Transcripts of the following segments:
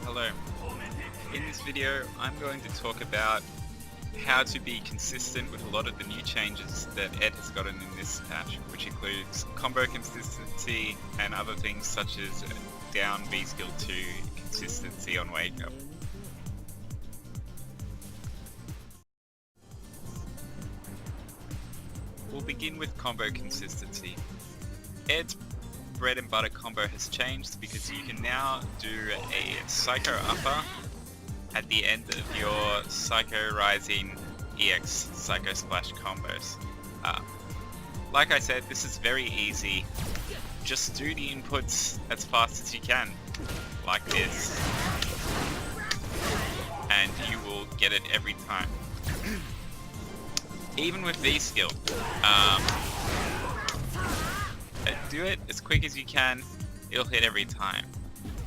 Hello. In this video, I'm going to talk about how to be consistent with a lot of the new changes that Ed has gotten in this patch, which includes combo consistency and other things such as down Vskill 2 consistency on wake up. We'll begin with combo consistency. Ed's bread and butter combo has changed because you can now do a Psycho Upper at the end of your Psycho Rising EX Psycho Splash combos. Like I said, this is very easy. Just do the inputs as fast as you can, like this, and you will get it every time. Even with Vskill, do it as quick as you can, it'll hit every time.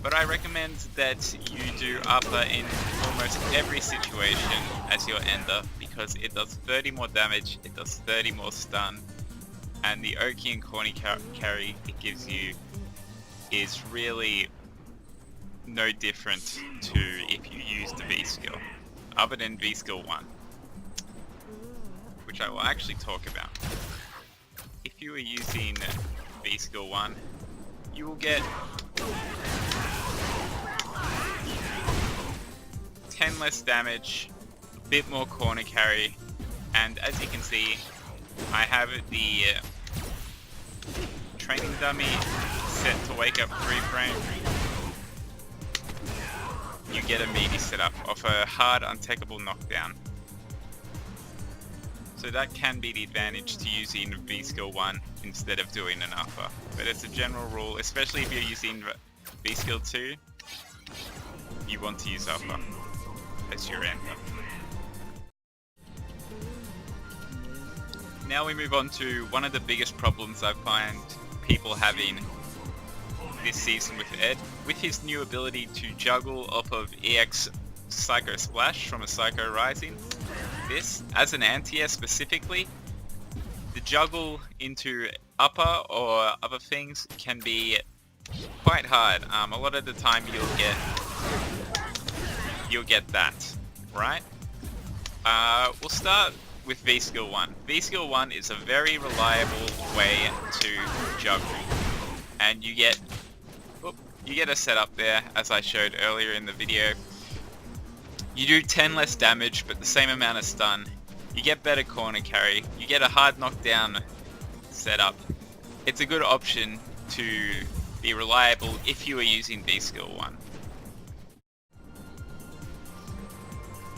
But I recommend that you do upper in almost every situation as your ender, because it does 30 more damage, it does 30 more stun, and the Oki and corny carry it gives you is really no different to if you use the Vskill, other than Vskill 1, which I will actually talk about. If you are using Vskill 1, you will get 10 less damage, a bit more corner carry, and as you can see, I have the training dummy set to wake up 3 frame. You get a meaty setup of a hard untakeable knockdown. So that can be the advantage to using Vskill 1 instead of doing an upper. But it's a general rule, especially if you're using Vskill 2, you want to use upper as your ender. Now we move on to one of the biggest problems I find people having this season with Ed. With his new ability to juggle off of EX Psycho Splash from a Psycho Rising, this, as an anti-air specifically, the juggle into upper or other things can be quite hard. A lot of the time you'll get that, right? We'll start with Vskill 1. Vskill 1 is a very reliable way to juggle, and you get a setup there, as I showed earlier in the video. You do 10 less damage, but the same amount of stun. You get better corner carry. You get a hard knockdown setup. It's a good option to be reliable if you are using Vskill 1.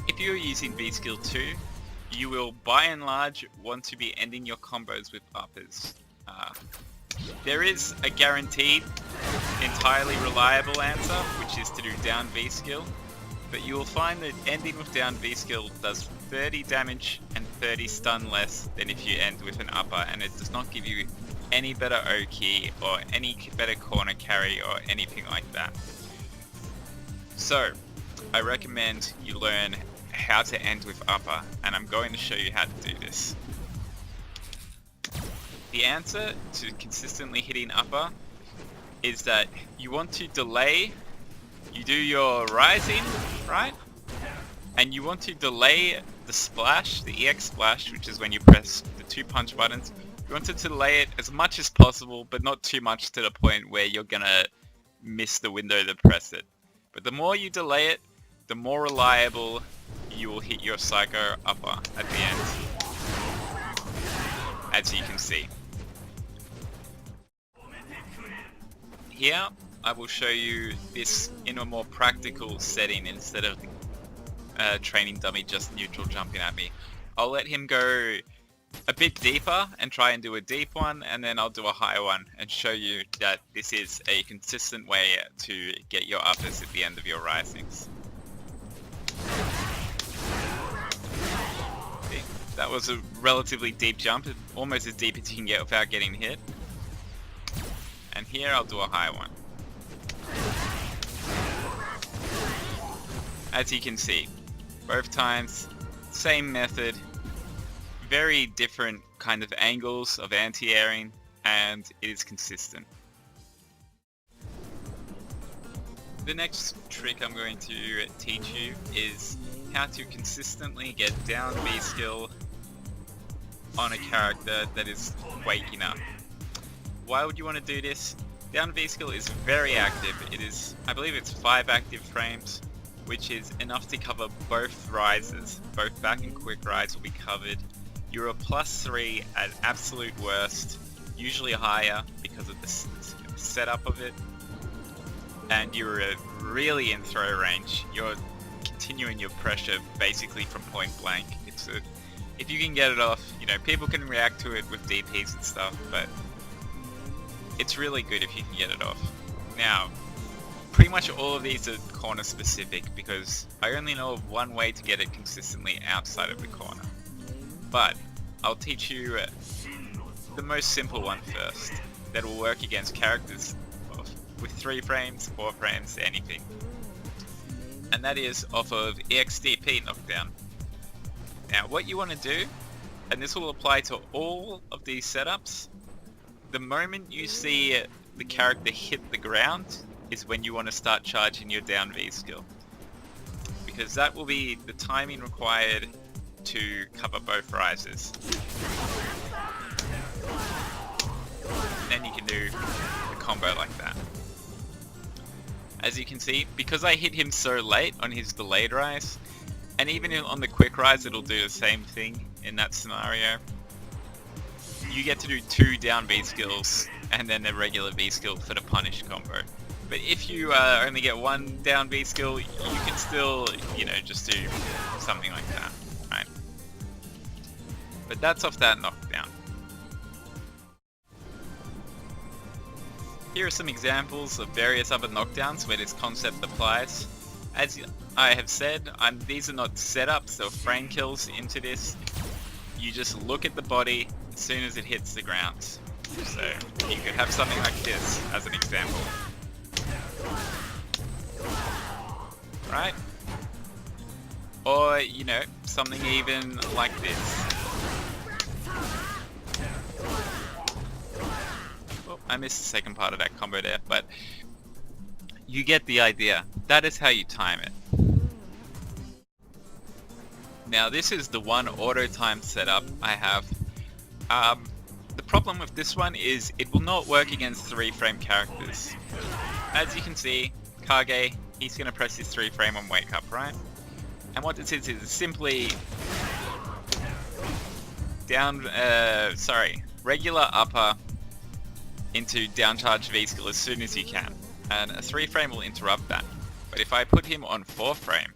If you are using Vskill 2, you will by and large want to be ending your combos with uppers. There is a guaranteed, entirely reliable answer, which is to do down Vskill. But you will find that ending with down Vskill does 30 damage and 30 stun less than if you end with an upper, and it does not give you any better Oki or any better corner carry or anything like that. So, I recommend you learn how to end with upper, and I'm going to show you how to do this. The answer to consistently hitting upper is that you want to delay. You do your rising, right? And you want to delay the splash, the EX splash, which is when you press the 2 punch buttons. You want to delay it as much as possible, but not too much to the point where you're gonna miss the window to press it. But the more you delay it, the more reliable you will hit your Psycho Upper at the end, as you can see. Here, I will show you this in a more practical setting instead of training dummy just neutral jumping at me. I'll let him go a bit deeper and try and do a deep one, and then I'll do a high one and show you that this is a consistent way to get your uppers at the end of your risings. See, that was a relatively deep jump, almost as deep as you can get without getting hit. And here I'll do a high one. As you can see, both times, same method, very different kind of angles of anti-airing, and it is consistent. The next trick I'm going to teach you is how to consistently get down Vskill on a character that is waking up. Why would you want to do this? Down Vskill is very active. It is, I believe it's 5 active frames, which is enough to cover both rises. Both back and quick rise will be covered. You're a +3 at absolute worst, usually higher because of the setup of it. And you're really in throw range. You're continuing your pressure basically from point blank. If you can get it off, you know, people can react to it with DPs and stuff, but it's really good if you can get it off. Now, pretty much all of these are corner specific because I only know of one way to get it consistently outside of the corner. But I'll teach you the most simple one first that will work against characters with 3 frames, 4 frames, anything. And that is off of EXDP knockdown. Now what you want to do, and this will apply to all of these setups, the moment you see the character hit the ground is when you want to start charging your down Vskill. Because that will be the timing required to cover both rises. And then you can do the combo like that. As you can see, because I hit him so late on his delayed rise, and even on the quick rise it'll do the same thing in that scenario. You get to do 2 down Vskills and then a regular Vskill for the punish combo. But if you only get 1 down Vskill, you can still, you know, just do something like that, right? But that's off that knockdown. Here are some examples of various other knockdowns where this concept applies. As I have said, these are not setups or frame kills into this. You just look at the body as soon as it hits the ground. So you could have something like this as an example. Right? Or, you know, something even like this. I missed the second part of that combo there, but you get the idea. That is how you time it. Now this is the one auto time setup I have. The problem with this one is it will not work against 3 frame characters. As you can see, Kage, he's going to press his 3 frame on wake up, right? And what this is simply regular upper into down charge Vskill as soon as you can, and a 3 frame will interrupt that. But if I put him on 4 frame,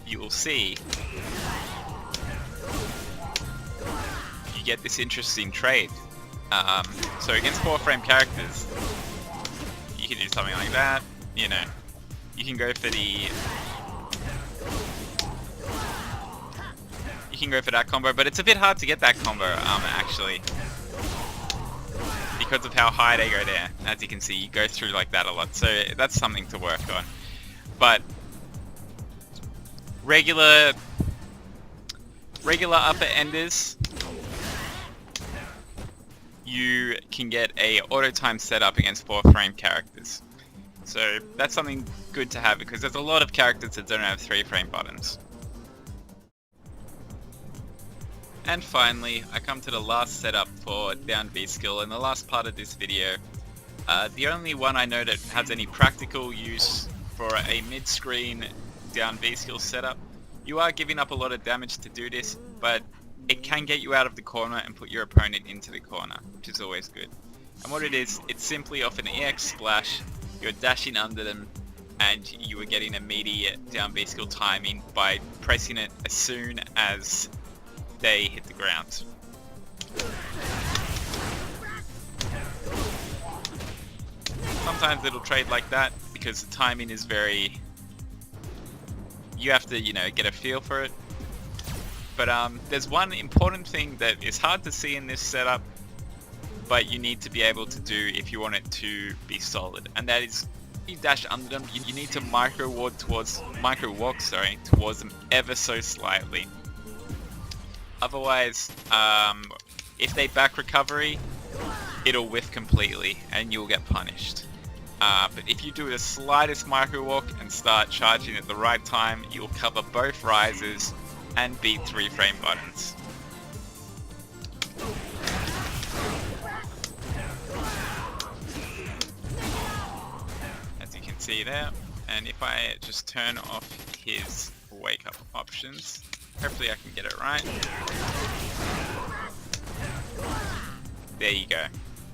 you will see you get this interesting trade. So against 4 frame characters, you can do something like that, you know. You can go for that combo, but it's a bit hard to get that combo, actually. Because of how high they go there. As you can see, you go through like that a lot, so that's something to work on. But regular upper enders, you can get a auto time setup against 4 frame characters. So that's something good to have because there's a lot of characters that don't have 3 frame buttons. And finally, I come to the last setup for down Vskill and the last part of this video. The only one I know that has any practical use for a mid-screen down Vskill setup. You are giving up a lot of damage to do this, but it can get you out of the corner and put your opponent into the corner, which is always good. And what it is, it's simply off an EX splash, you're dashing under them, and you are getting immediate down Vskill timing by pressing it as soon as they hit the ground. Sometimes it'll trade like that because the timing is very... You have to, you know, get a feel for it. But there's one important thing that is hard to see in this setup, but you need to be able to do if you want it to be solid, and that is you dash under them. You need to micro walk towards them ever so slightly. Otherwise, if they back recovery, it'll whiff completely and you'll get punished. But if you do the slightest micro walk and start charging at the right time, you'll cover both rises and beat 3-frame buttons. As you can see there, and if I just turn off his wake up options, hopefully I can get it right. There you go.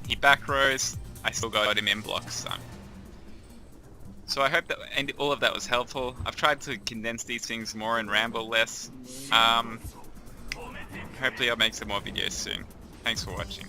He back rows, I still got him in block stun. So I hope that all of that was helpful. I've tried to condense these things more and ramble less. Hopefully I'll make some more videos soon. Thanks for watching.